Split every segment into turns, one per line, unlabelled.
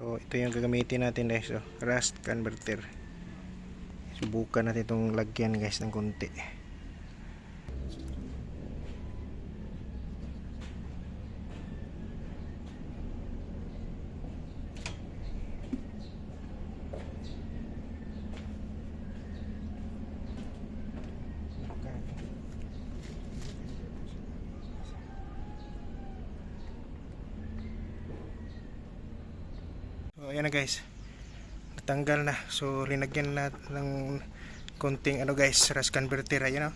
So ito yung gagamitin natin guys, so, rust converter. Subukan natin itong lagyan guys ng konti. So ayan na guys, natanggal na. So linagyan na ng konting ano guys, rust converter. Ayan o,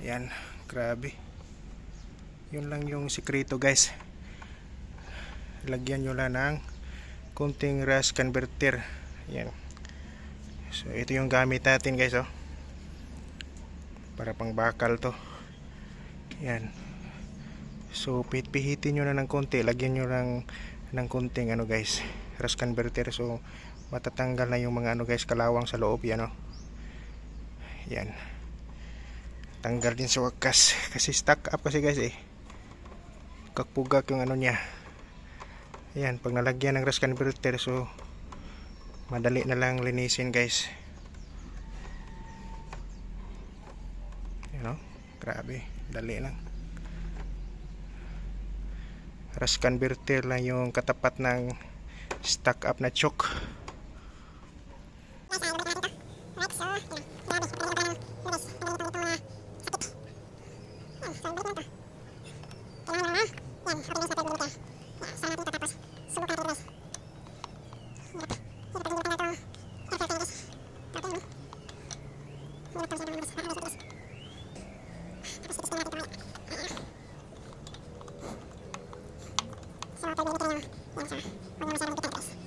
ayan, grabe. Yun lang yung sikreto guys, lagyan nyo lang ng konting rust converter. Ayan. So ito yung gamit natin guys, oh, para pang bakal to. Ayan. So pihitin nyo na ng konti, lagyan nyo lang ng konting ano guys, rust converter. So matatanggal na yung mga ano guys, kalawang sa loob. Yan o, yan, tanggal din sa wakas kasi stuck up kasi guys eh, kakpugak yung ano niya. Ayan, pag nalagyan ng rust converter, so madali na lang linisin guys. Yan o, grabe, dali lang. Rust converter lang yung katapat ng stuck up na choke. So, pwede nito yung yan siya. Huwag mo masyadong bigat guys.